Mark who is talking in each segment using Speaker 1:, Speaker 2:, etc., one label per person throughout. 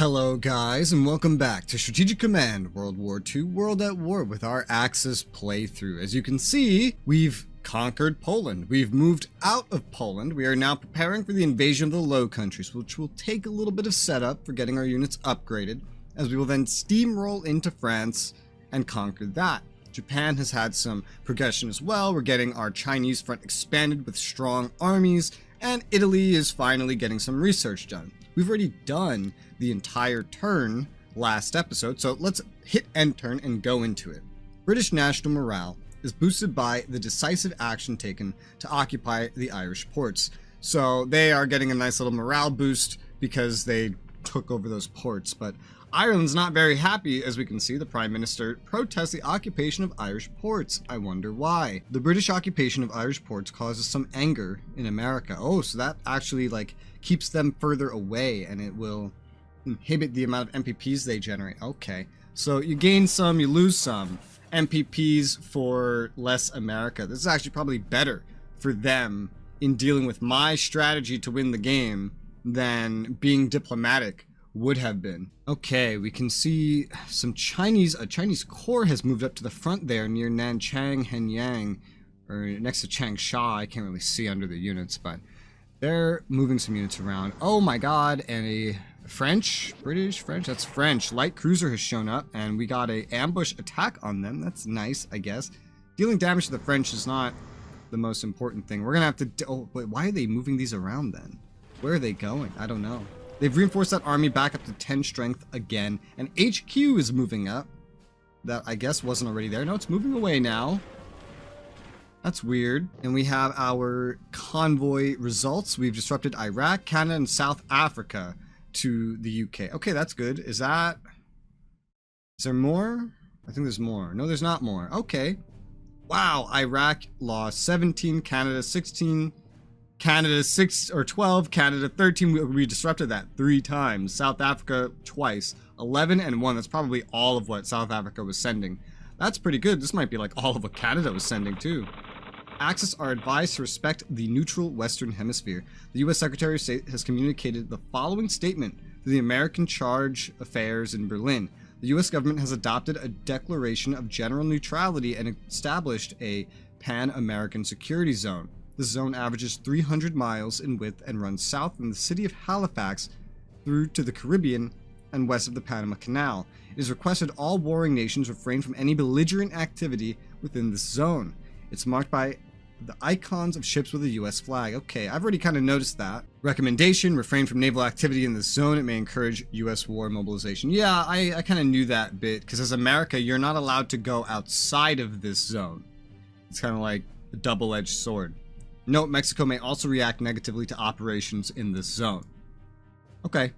Speaker 1: Hello guys, and welcome back to Strategic Command World War II World at War with our Axis playthrough. As you can see, we've conquered Poland. We've moved out of Poland. We are now preparing for the invasion of the Low Countries, which will take a little bit of setup for getting our units upgraded, as we will then steamroll into France and conquer that. Japan has had some progression as well. We're getting our Chinese front expanded with strong armies, and Italy is finally getting some research done. We've already done the entire turn last episode, so let's hit end turn and go into it. British national morale is boosted by the decisive action taken to occupy the Irish ports. So they are getting a nice little morale boost because they took over those ports, but Ireland's not very happy. As we can see, the Prime Minister protests the occupation of Irish ports. I wonder why. The British occupation of Irish ports causes some anger in America. Oh, so that actually keeps them further away, and it will inhibit the amount of MPPs they generate. Okay, so you gain some, you lose some MPPs for less America. This is actually probably better for them in dealing with my strategy to win the game than being diplomatic would have been. Okay, we can see some a Chinese corps has moved up to the front there near Nanchang, Henyang, or next to Changsha. I can't really see under the units, but they're moving some units around. Oh my god, and a British, that's French. Light cruiser has shown up, and we got a ambush attack on them. That's nice, I guess. Dealing damage to the French is not the most important thing. We're gonna have to, oh wait, why are they moving these around then? Where are they going? I don't know. They've reinforced that army back up to 10 strength again, and HQ is moving up. That I guess wasn't already there. No, it's moving away now. That's weird. And we have our convoy results. We've disrupted Iraq, Canada, and South Africa to the UK. Okay, that's good. Is there more? I think there's more. No, there's not more. Okay. Wow, Iraq lost 17, Canada 16, Canada 6 or 12, Canada 13. We disrupted that 3 times. South Africa twice. 11 and 1. That's probably all of what South Africa was sending. That's pretty good. This might be like all of what Canada was sending too. Axis are advised to respect the neutral Western Hemisphere. The U.S. Secretary of State has communicated the following statement to the American Charge Affairs in Berlin. The U.S. government has adopted a declaration of general neutrality and established a Pan-American security zone. This zone averages 300 miles in width and runs south from the city of Halifax through to the Caribbean and west of the Panama Canal. It is requested all warring nations refrain from any belligerent activity within this zone. It's marked by the icons of ships with a U.S. flag. Okay, I've already kind of noticed that. Recommendation, refrain from naval activity in this zone. It may encourage U.S. war mobilization. Yeah, I kind of knew that bit, because as America, you're not allowed to go outside of this zone. It's kind of like a double-edged sword. Note, Mexico may also react negatively to operations in this zone. Okay,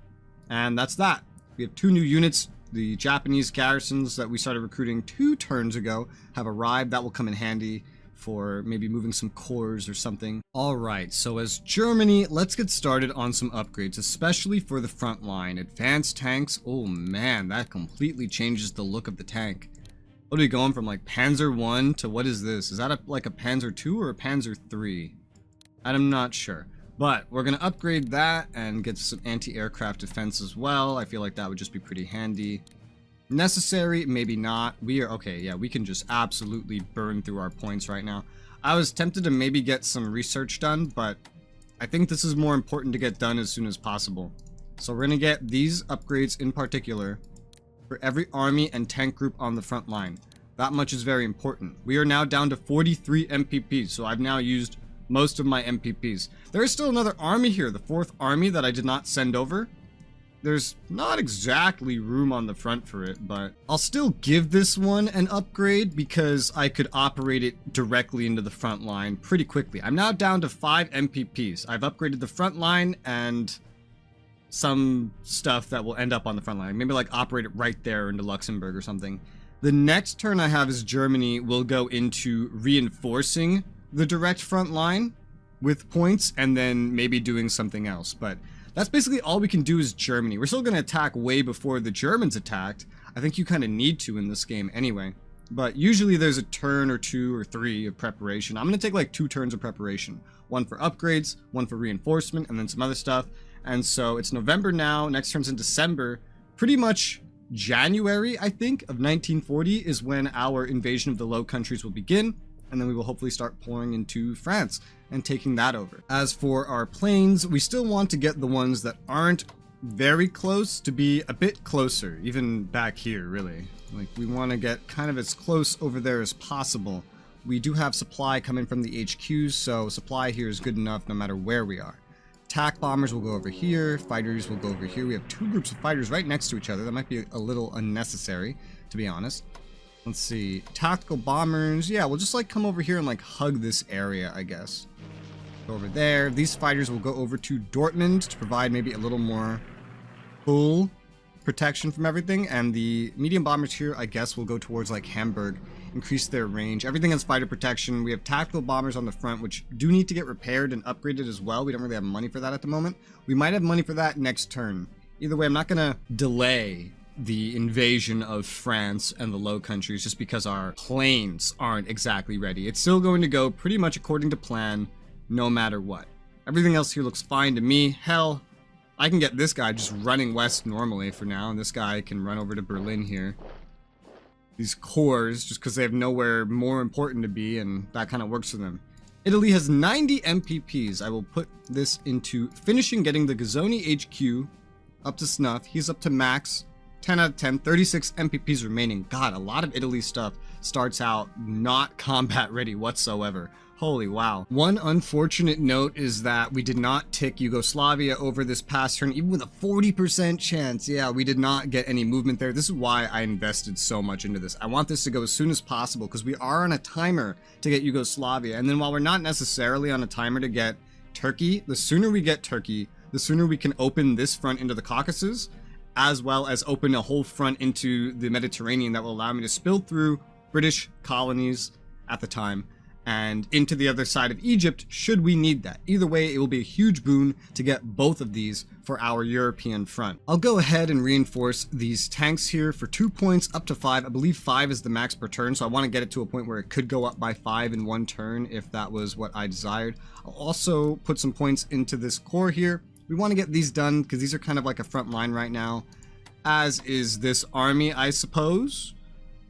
Speaker 1: and that's that. We have 2 new units. The Japanese garrisons that we started recruiting 2 turns ago have arrived. That will come in handy for maybe moving some corps or something. Alright, so as Germany, let's get started on some upgrades, especially for the front line. Advanced tanks, oh man, that completely changes the look of the tank. What are we going from, like Panzer 1 to what is this? Is that like a Panzer 2 or a Panzer 3? I'm not sure. But we're going to upgrade that and get some anti-aircraft defense as well. I feel like that would just be pretty handy. Necessary, maybe not. We are okay, yeah, we can just absolutely burn through our points right now. I was tempted to maybe get some research done, but I think this is more important to get done as soon as possible. So we're gonna get these upgrades in particular for every army and tank group on the front line. That much is very important. We are now down to 43 MPPs, so I've now used most of my MPPs. There is still another army here, the 4th Army that I did not send over. There's not exactly room on the front for it, but I'll still give this one an upgrade because I could operate it directly into the front line pretty quickly. I'm now down to 5 MPPs. I've upgraded the front line and some stuff that will end up on the front line. Maybe like operate it right there into Luxembourg or something. The next turn I have is Germany will go into reinforcing the direct front line with points and then maybe doing something else, but that's basically all we can do is Germany. We're still going to attack way before the Germans attacked. I think you kind of need to in this game anyway. But usually there's a turn or 2 or 3 of preparation. I'm going to take like 2 turns of preparation. 1 for upgrades, 1 for reinforcement, and then some other stuff. And so it's November now. Next turn's in December. pretty much January, I think, of 1940 is when our invasion of the Low Countries will begin, and then we will hopefully start pouring into France and taking that over. As for our planes, we still want to get the ones that aren't very close to be a bit closer, even back here, really. Like, we want to get kind of as close over there as possible. We do have supply coming from the HQs, so supply here is good enough no matter where we are. Attack bombers will go over here, fighters will go over here. We have two groups of fighters right next to each other. That might be a little unnecessary, to be honest. Let's see, tactical bombers. Yeah, we'll just like come over here and like hug this area, I guess. Go over there. These fighters will go over to Dortmund to provide maybe a little more full protection from everything. And the medium bombers here, I guess, will go towards like Hamburg, increase their range. Everything has fighter protection. We have tactical bombers on the front, which do need to get repaired and upgraded as well. We don't really have money for that at the moment. We might have money for that next turn. Either way, I'm not gonna delay the invasion of France and the Low Countries just because our planes aren't exactly ready. It's still going to go pretty much according to plan, no matter what. Everything else here looks fine to me. Hell, I can get this guy just running west normally for now, and this guy can run over to Berlin here. These cores, just because they have nowhere more important to be, and that kind of works for them. Italy has 90 MPPs. I will put this into finishing getting the Gazzoni HQ up to snuff. He's up to max. 10 out of 10, 36 MPPs remaining. God, a lot of Italy stuff starts out not combat ready whatsoever. Holy wow. One unfortunate note is that we did not tick Yugoslavia over this past turn, even with a 40% chance. Yeah, we did not get any movement there. This is why I invested so much into this. I want this to go as soon as possible because we are on a timer to get Yugoslavia. And then while we're not necessarily on a timer to get Turkey, the sooner we get Turkey, the sooner we can open this front into the Caucasus, as well as open a whole front into the Mediterranean that will allow me to spill through British colonies at the time and into the other side of Egypt should we need that. Either way, it will be a huge boon to get both of these for our European front. I'll go ahead and reinforce these tanks here for 2 points up to 5. I believe 5 is the max per turn, so I want to get it to a point where it could go up by 5 in one turn if that was what I desired. I'll also put some points into this core here. We want to get these done because these are kind of like a front line right now, as is this army, I suppose.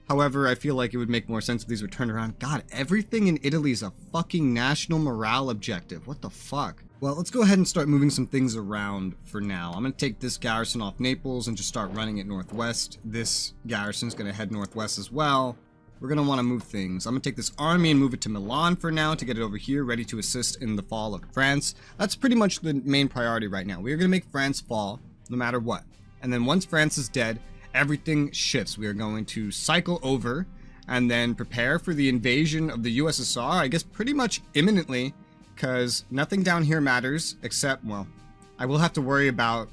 Speaker 1: However, I feel like it would make more sense if these were turned around. God, everything in Italy is a fucking national morale objective. What the fuck? Well, let's go ahead and start moving some things around for now. I'm going to take this garrison off Naples and just start running it northwest. This garrison's going to head northwest as well. We're going to want to move things. I'm going to take this army and move it to Milan for now to get it over here, ready to assist in the fall of France. That's pretty much the main priority right now. We're going to make France fall no matter what. And then once France is dead, everything shifts. We are going to cycle over and then prepare for the invasion of the USSR, I guess pretty much imminently, because nothing down here matters except, well, I will have to worry about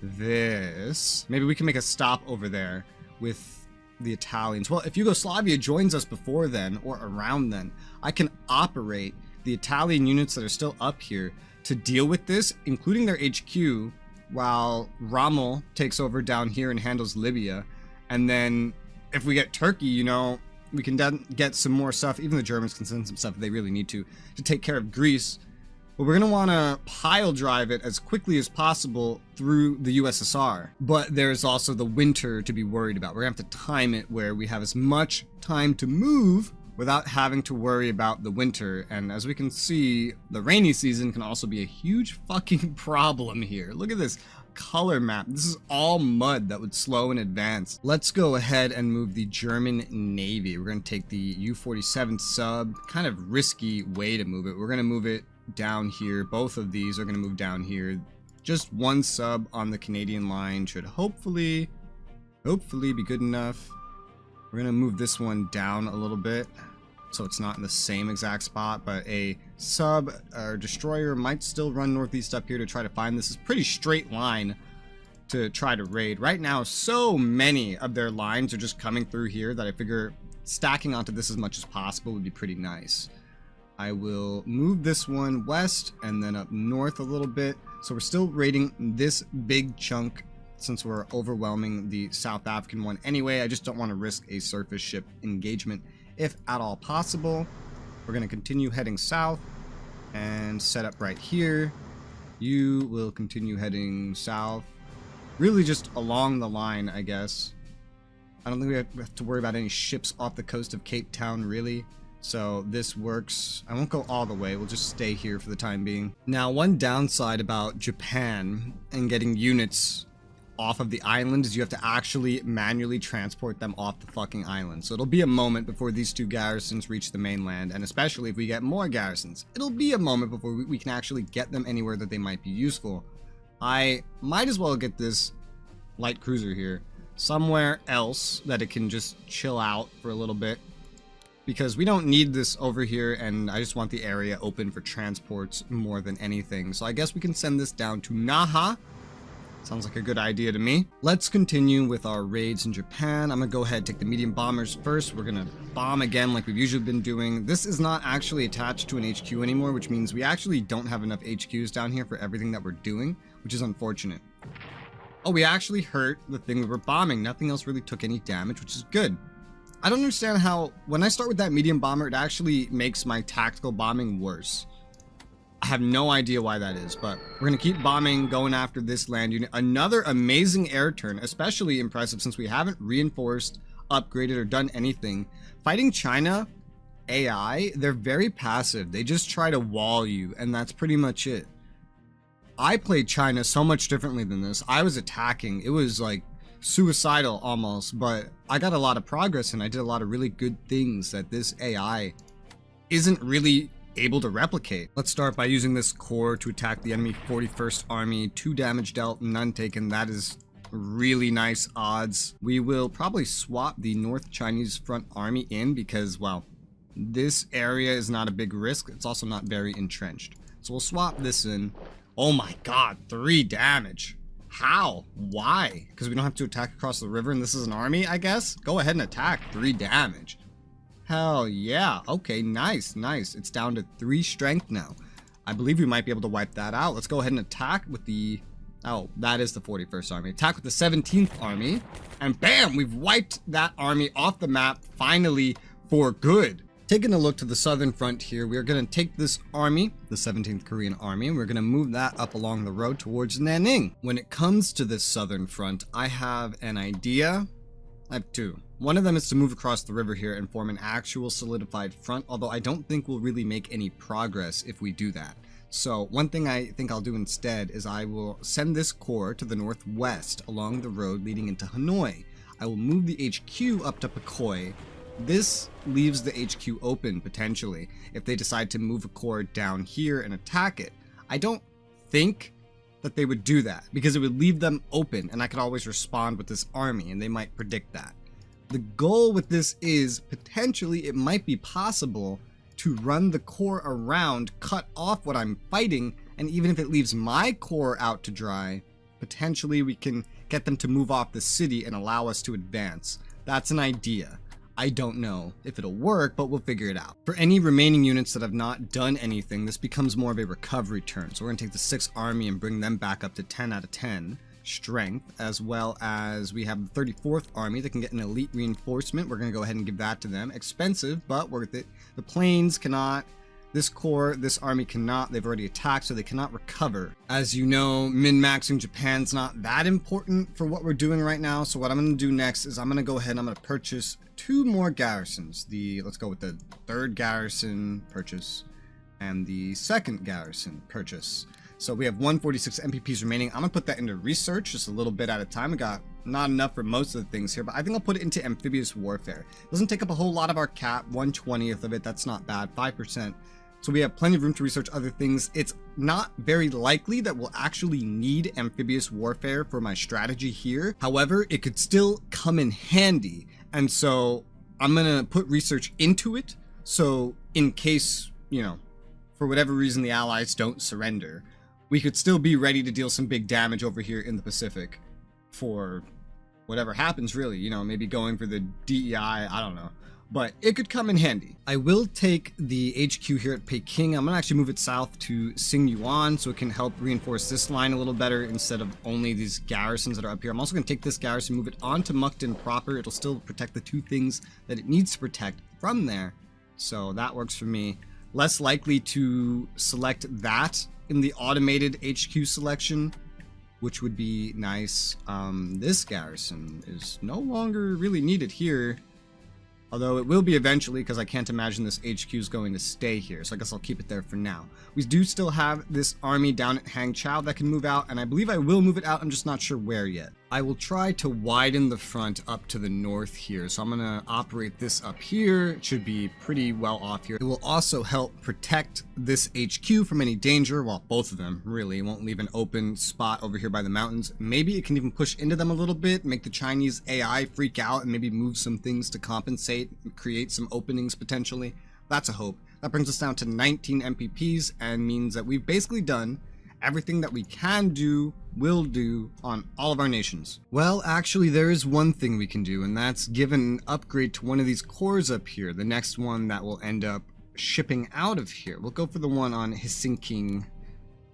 Speaker 1: this. Maybe we can make a stop over there with the Italians. Well, if Yugoslavia joins us before then or around then, I can operate the Italian units that are still up here to deal with this, including their HQ, while Rommel takes over down here and handles Libya. And then if we get Turkey, you know, we can get some more stuff. Even the Germans can send some stuff if they really need to take care of Greece. But we're going to want to pile drive it as quickly as possible through the USSR. But there's also the winter to be worried about. We're going to have to time it where we have as much time to move without having to worry about the winter. And as we can see, the rainy season can also be a huge fucking problem here. Look at this color map. This is all mud that would slow in advance. Let's go ahead and move the German Navy. We're going to take the U-47 sub. Kind of risky way to move it. We're going to move it down here. Both of these are going to move down here. Just one sub on the Canadian line should hopefully be good enough. We're going to move this one down a little bit so it's not in the same exact spot, but a sub or destroyer might still run northeast up here to try to find this. Is pretty straight line to try to raid. Right now, so many of their lines are just coming through here that I figure stacking onto this as much as possible would be pretty nice. I will move this one west and then up north a little bit. So we're still raiding this big chunk since we're overwhelming the South African one anyway. I just don't want to risk a surface ship engagement if at all possible. We're going to continue heading south and set up right here. You will continue heading south. really just along the line, I guess. I don't think we have to worry about any ships off the coast of Cape Town, really. So this works. I won't go all the way. We'll just stay here for the time being. Now, one downside about Japan and getting units off of the island is you have to actually manually transport them off the fucking island. So it'll be a moment before these 2 garrisons reach the mainland, and especially if we get more garrisons, it'll be a moment before we can actually get them anywhere that they might be useful. I might as well get this light cruiser here somewhere else that it can just chill out for a little bit, because we don't need this over here, and I just want the area open for transports more than anything. So I guess we can send this down to Naha. Sounds like a good idea to me. Let's continue with our raids in Japan. I'm gonna go ahead and take the medium bombers first. We're gonna bomb again like we've usually been doing. This is not actually attached to an HQ anymore, which means we actually don't have enough HQs down here for everything that we're doing, which is unfortunate. Oh, we actually hurt the thing we were bombing. Nothing else really took any damage, which is good. I don't understand how, when I start with that medium bomber, it actually makes my tactical bombing worse. I have no idea why that is, but we're going to keep bombing, going after this land unit. Another amazing air turn, especially impressive since we haven't reinforced, upgraded, or done anything. Fighting China AI, they're very passive. They just try to wall you, and that's pretty much it. I played China so much differently than this. I was attacking. It was like suicidal almost, but I got a lot of progress and I did a lot of really good things that this AI isn't really able to replicate. Let's start by using this core to attack the enemy 41st Army. 2 damage dealt, none taken. That is really nice odds. We will probably swap the North Chinese Front Army in because, well, this area is not a big risk. It's also not very entrenched. So we'll swap this in. Oh my god, 3 damage. How? Why? Because we don't have to attack across the river and this is an army, I guess? Go ahead and attack. 3 damage. Hell yeah. Okay, nice, nice. It's down to 3 strength now. I believe we might be able to wipe that out. Let's go ahead and attack with the... Oh, that is the 41st Army. Attack with the 17th Army. And bam! We've wiped that army off the map, finally, for good. Taking a look to the southern front here, we are going to take this army, the 17th Korean Army, and we're going to move that up along the road towards Nanning. When it comes to this southern front, I have an idea. I have 2. One of them is to move across the river here and form an actual solidified front, although I don't think we'll really make any progress if we do that. So one thing I think I'll do instead is I will send this corps to the northwest along the road leading into Hanoi. I will move the HQ up to Pakoi. This leaves the HQ open potentially if they decide to move a corps down here and attack it. I don't think that they would do that because it would leave them open and I could always respond with this army and they might predict that. The goal with this is potentially it might be possible to run the corps around, cut off what I'm fighting, and even if it leaves my corps out to dry, potentially we can get them to move off the city and allow us to advance. That's an idea. I don't know if it'll work, but we'll figure it out. For any remaining units that have not done anything, this becomes more of a recovery turn. So we're going to take the 6th Army and bring them back up to 10 out of 10 strength, as well as we have the 34th Army that can get an elite reinforcement. We're going to go ahead and give that to them. Expensive, but worth it. The planes cannot. This corps, this army cannot. They've already attacked, so they cannot recover. As you know, min-maxing Japan's not that important for what we're doing right now. So what I'm going to do next is I'm going to go ahead and I'm going to purchase 2 more garrisons. Let's go with the 3rd garrison purchase and the 2nd garrison purchase. So we have 146 MPPs remaining. I'm going to put that into research just a little bit at a time. I got not enough for most of the things here, but I think I'll put it into amphibious warfare. It doesn't take up a whole lot of our cap, 1/20th of it. That's not bad, 5%. So we have plenty of room to research other things. It's not very likely that we'll actually need amphibious warfare for my strategy here. However, it could still come in handy. And so I'm going to put research into it. So in case, you know, for whatever reason, the Allies don't surrender, we could still be ready to deal some big damage over here in the Pacific for whatever happens, really. You know, maybe going for the DEI, I don't know. But it could come in handy. I will take the HQ here at Peking. I'm going to actually move it south to Xingyuan so it can help reinforce this line a little better instead of only these garrisons that are up here. I'm also going to take this garrison, move it onto Mukden proper. It'll still protect the 2 things that it needs to protect from there. So that works for me. Less likely to select that in the automated HQ selection. which would be nice. This garrison is no longer really needed here. Although it will be eventually, because I can't imagine this HQ is going to stay here. So I guess I'll keep it there for now. We do still have this army down at Hangzhou that can move out, and I believe I will move it out. I'm just not sure where yet. I will try to widen the front up to the north here. So I'm going to operate this up here. It should be pretty well off here. It will also help protect this HQ from any danger. Well, both of them, really. It won't leave an open spot over here by the mountains. Maybe it can even push into them a little bit, make the Chinese AI freak out, and maybe move some things to compensate, create some openings potentially. That's a hope. That brings us down to 19 MPPs and means that we've basically done everything that we can do, will do on all of our nations. Well, actually, there is one thing we can do, and that's give an upgrade to one of these cores up here. The next one that will end up shipping out of here. We'll go for the one on Helsinki.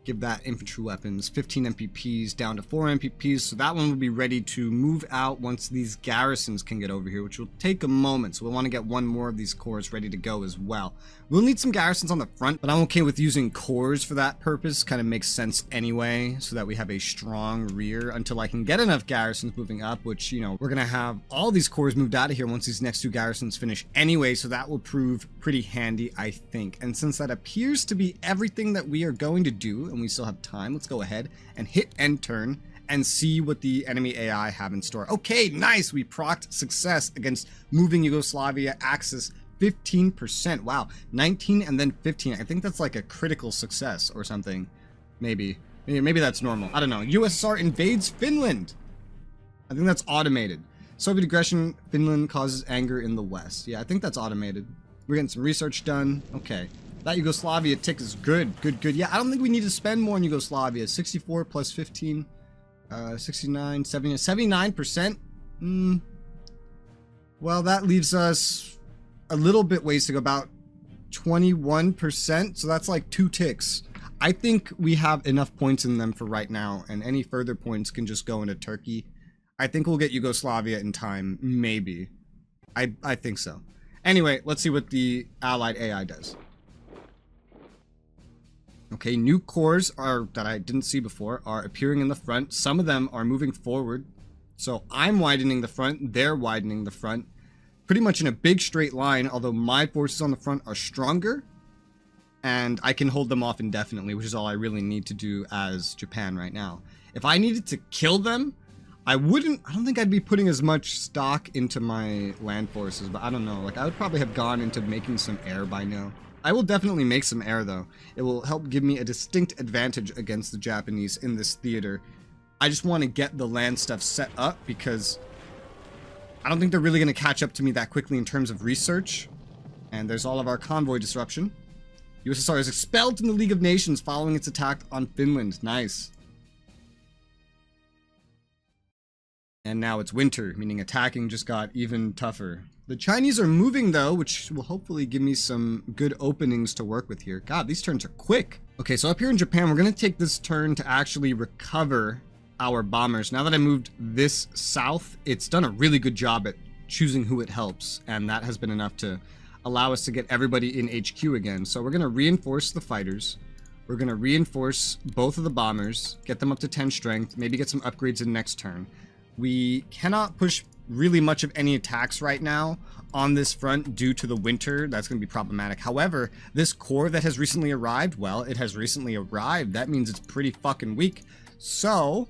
Speaker 1: Give that infantry weapons, 15 MPPs down to 4 MPPs, so that one will be ready to move out once these garrisons can get over here, which will take a moment, so we'll want to get one more of these cores ready to go as well. We'll need some garrisons on the front, but I'm okay with using cores for that purpose. Kind of makes sense anyway, so that we have a strong rear until I can get enough garrisons moving up, which, you know, we're going to have all these cores moved out of here once these next 2 garrisons finish anyway, so that will prove pretty handy, I think. And since that appears to be everything that we are going to do, and we still have time, let's go ahead and hit end turn and see what the enemy AI have in store. Okay, nice! We procced success against moving Yugoslavia axis 15%. Wow, 19 and then 15. I think that's like a critical success or something. Maybe that's normal. I don't know. USSR invades Finland. I think that's automated. Soviet aggression, Finland causes anger in the West. Yeah, I think that's automated. We're getting some research done. Okay. That Yugoslavia tick is good. Good. Yeah, I don't think we need to spend more in Yugoslavia. 64 plus 15. 69, 70, 79%. Well, that leaves us a little bit ways to go, about 21%. So that's like 2 ticks. I think we have enough points in them for right now, and any further points can just go into Turkey. I think we'll get Yugoslavia in time, maybe. I think so. Anyway, let's see what the Allied AI does. Okay, new cores that I didn't see before are appearing in the front. Some of them are moving forward. So I'm widening the front, they're widening the front. Pretty much in a big straight line, although my forces on the front are stronger. And I can hold them off indefinitely, which is all I really need to do as Japan right now. If I needed to kill them, I don't think I'd be putting as much stock into my land forces, but I don't know. Like, I would probably have gone into making some air by now. I will definitely make some air, though. It will help give me a distinct advantage against the Japanese in this theater. I just want to get the land stuff set up because I don't think they're really going to catch up to me that quickly in terms of research. And there's all of our convoy disruption. USSR is expelled from the League of Nations following its attack on Finland. Nice. And now it's winter, meaning attacking just got even tougher. The Chinese are moving, though, which will hopefully give me some good openings to work with here. God, these turns are quick. Okay, so up here in Japan, we're going to take this turn to actually recover our bombers. Now that I moved this south, it's done a really good job at choosing who it helps, and that has been enough to allow us to get everybody in HQ again. So we're going to reinforce the fighters. We're going to reinforce both of the bombers, get them up to 10 strength, maybe get some upgrades in next turn. We cannot push really much of any attacks right now on this front due to the winter. That's going to be problematic. However, this core that has recently arrived, well, it has recently arrived. That means it's pretty fucking weak. So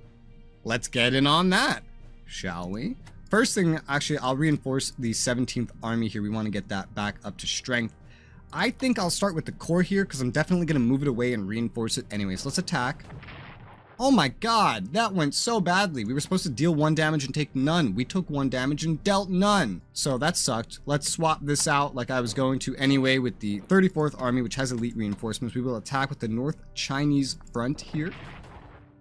Speaker 1: let's get in on that, shall we? First thing, actually, I'll reinforce the 17th Army here. We want to get that back up to strength. I think I'll start with the core here because I'm definitely going to move it away and reinforce it anyways. Let's attack. Oh my god, that went so badly. We were supposed to deal 1 damage and take none. We took 1 damage and dealt none. So that sucked. Let's swap this out like I was going to anyway with the 34th Army, which has elite reinforcements. We will attack with the North Chinese front here.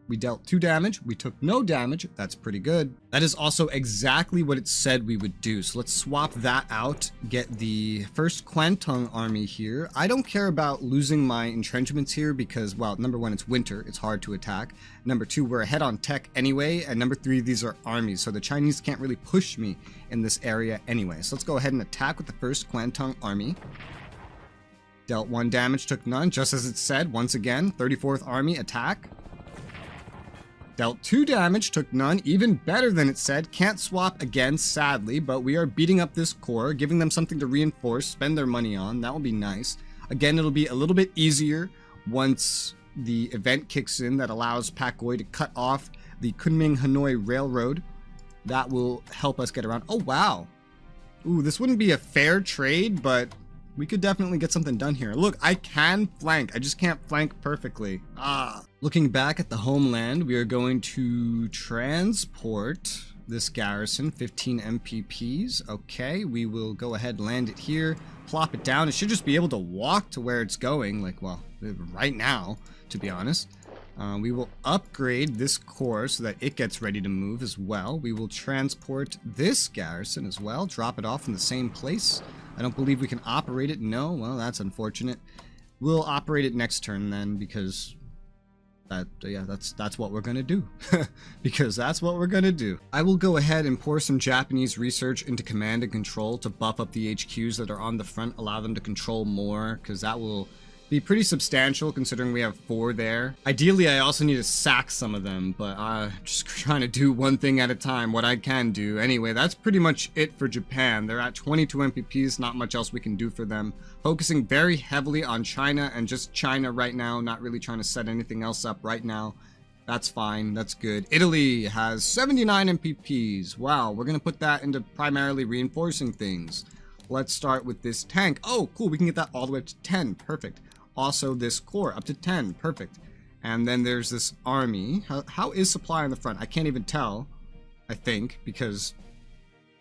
Speaker 1: We dealt 2 damage. We took no damage. That's pretty good. That is also exactly what it said we would do. So let's swap that out. Get the 1st Kwantung Army here. I don't care about losing my entrenchments here because, well, number 1, it's winter. It's hard to attack. Number 2, we're ahead on tech anyway. And number 3, these are armies. So the Chinese can't really push me in this area anyway. So let's go ahead and attack with the 1st Kwantung Army. Dealt 1 damage, took none, just as it said. Once again, 34th Army, attack. Dealt 2 damage, took none, even better than it said. Can't swap again, sadly, but we are beating up this core, giving them something to reinforce, spend their money on. That will be nice. Again, it'll be a little bit easier once the event kicks in that allows Pak Goi to cut off the Kunming-Hanoi Railroad. That will help us get around. Oh, wow. Ooh, this wouldn't be a fair trade, but we could definitely get something done here. Look, I can flank. I just can't flank perfectly. Looking back at the homeland, we are going to transport this garrison, 15 MPPs. Okay, we will go ahead, land it here, plop it down. It should just be able to walk to where it's going, like, well, right now, to be honest. We will upgrade this core so that it gets ready to move as well. We will transport this garrison as well, drop it off in the same place. I don't believe we can operate it. No, well, that's unfortunate. We'll operate it next turn then, because that's what we're gonna do. Because that's what we're gonna do. I will go ahead and pour some Japanese research into command and control to buff up the HQs that are on the front, allow them to control more, because that will be pretty substantial considering we have 4 there. Ideally, I also need to sack some of them, but just trying to do one thing at a time, what I can do. Anyway, that's pretty much it for Japan. They're at 22 MPPs, not much else we can do for them. Focusing very heavily on China and just China right now, not really trying to set anything else up right now. That's fine, that's good. Italy has 79 MPPs. Wow, we're gonna put that into primarily reinforcing things. Let's start with this tank. Oh, cool, we can get that all the way up to 10, perfect. Also this core up to 10, perfect. And then there's this army. How is supply on the front? I can't even tell, I think, because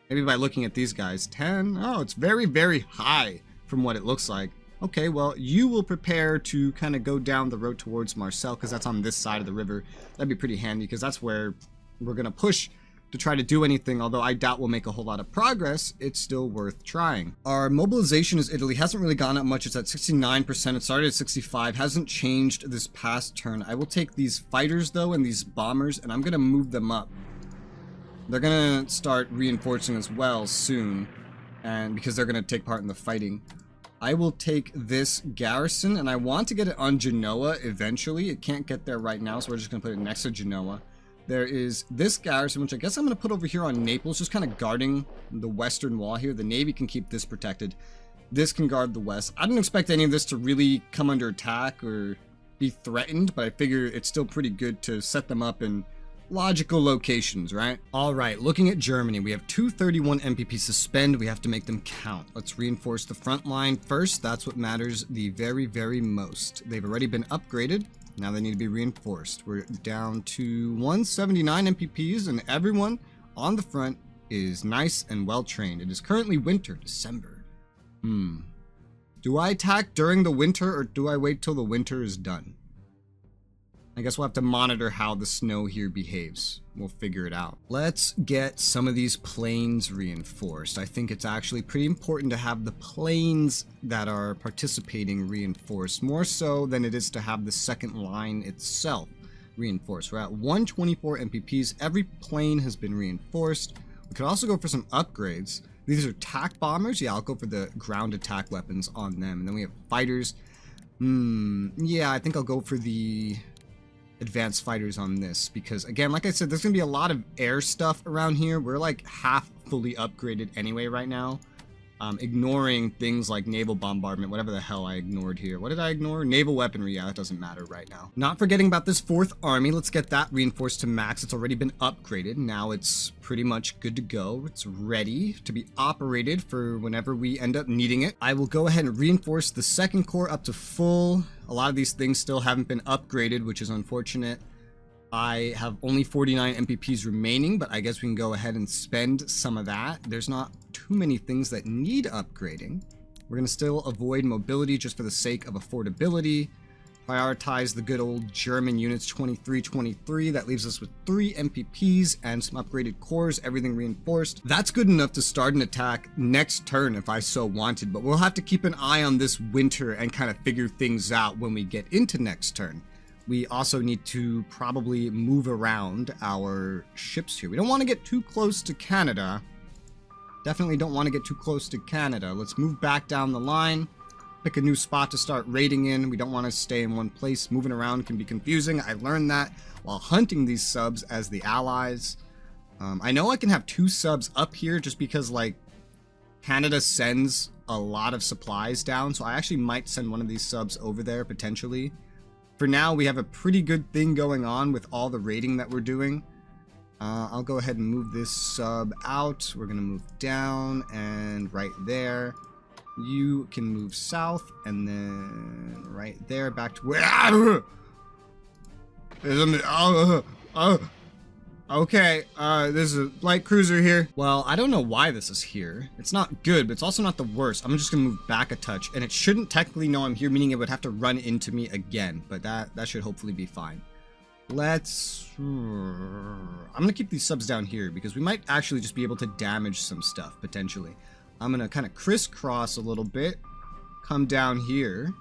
Speaker 1: maybe by looking at these guys. 10, oh, it's very, very high from what it looks like. Okay, well, you will prepare to kind of go down the road towards Marseille, because that's on this side of the river. That'd be pretty handy, because that's where we're going to push to try to do anything. Although I doubt we'll make a whole lot of progress, it's still worth trying. Our mobilization as Italy hasn't really gone up much. It's at 69%. It started at 65. Hasn't changed this past turn. I will take these fighters, though, and these bombers, and I'm going to move them up. They're going to start reinforcing as well soon, and because they're going to take part in the fighting. I will take this garrison, and I want to get it on Genoa eventually. It can't get there right now, so we're just going to put it next to Genoa. There is this garrison, which I guess I'm going to put over here on Naples, just kind of guarding the western wall here. The Navy can keep this protected. This can guard the west. I didn't expect any of this to really come under attack or be threatened, but I figure it's still pretty good to set them up in logical locations, right? All right, looking at Germany, we have 231 MPPs to spend. We have to make them count. Let's reinforce the front line first. That's what matters the very, very most. They've already been upgraded. Now they need to be reinforced. We're down to 179 MPPs, and everyone on the front is nice and well trained. It is currently winter, December. Do I attack during the winter, or do I wait till the winter is done? I guess we'll have to monitor how the snow here behaves. We'll figure it out. Let's get some of these planes reinforced. I think it's actually pretty important to have the planes that are participating reinforced, more so than it is to have the second line itself reinforced. We're at 124 MPPs. Every plane has been reinforced. We could also go for some upgrades. These are attack bombers. Yeah, I'll go for the ground attack weapons on them. And then we have fighters. Yeah, I think I'll go for the advanced fighters on this, because again, like I said, there's gonna be a lot of air stuff around here. We're like half fully upgraded anyway right now, ignoring things like naval bombardment, whatever the hell I ignored here. What did I ignore? Naval weaponry. Yeah, that doesn't matter right now. Not forgetting about this 4th army. Let's get that reinforced to max. It's already been upgraded. Now it's pretty much good to go. It's ready to be operated for whenever we end up needing it. I will go ahead and reinforce the 2nd corps up to full. A lot of these things still haven't been upgraded, which is unfortunate. I have only 49 MPPs remaining, but I guess we can go ahead and spend some of that. There's not too many things that need upgrading. We're going to still avoid mobility just for the sake of affordability. Prioritize the good old German units, 23. That leaves us with 3 MPPs and some upgraded cores, everything reinforced. That's good enough to start an attack next turn if I so wanted, but we'll have to keep an eye on this winter and kind of figure things out when we get into next turn. We also need to probably move around our ships here. We don't want to get too close to Canada. Definitely don't want to get too close to Canada. Let's move back down the line. pick a new spot to start raiding in. We don't want to stay in one place. Moving around can be confusing. I learned that while hunting these subs as the allies. I know I can have 2 subs up here just because, like, Canada sends a lot of supplies down, so I actually might send one of these subs over there potentially. For now, we have a pretty good thing going on with all the raiding that we're doing. I'll go ahead and move this sub out. We're gonna move down and right there. You can move south and then right there back to where. Okay, there's a light cruiser here. Well, I don't know why this is here. It's not good, but it's also not the worst. I'm just gonna move back a touch, and it shouldn't technically know I'm here, meaning it would have to run into me again, but that should hopefully be fine. I'm gonna keep these subs down here because we might actually just be able to damage some stuff, potentially. I'm gonna kind of crisscross a little bit, come down here.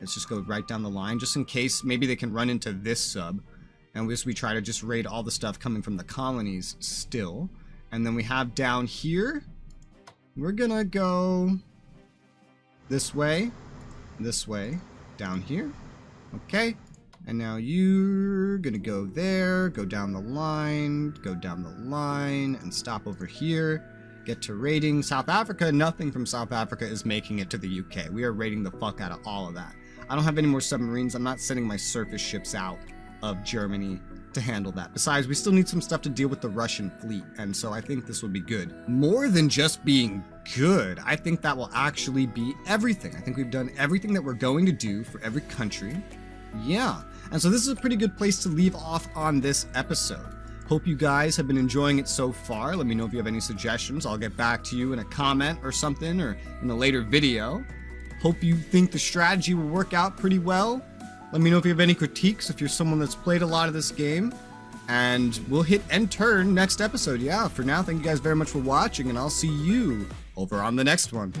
Speaker 1: Let's just go right down the line, just in case maybe they can run into this sub. And we try to just raid all the stuff coming from the colonies still. And then we have down here, we're gonna go this way, down here. Okay. And now you're gonna go there, go down the line, and stop over here. Get to raiding South Africa. Nothing from South Africa is making it to the UK. We are raiding the fuck out of all of that. I don't have any more submarines. I'm not sending my surface ships out of Germany to handle that. Besides, we still need some stuff to deal with the Russian fleet, and so I think this will be good. More than just being good, I think that will actually be everything. I think we've done everything that we're going to do for every country. Yeah, and so this is a pretty good place to leave off on this episode. Hope you guys have been enjoying it so far. Let me know if you have any suggestions. I'll get back to you in a comment or something, or in a later video. Hope you think the strategy will work out pretty well. Let me know if you have any critiques, if you're someone that's played a lot of this game. And we'll hit end turn next episode. Yeah, for now, thank you guys very much for watching, and I'll see you over on the next one.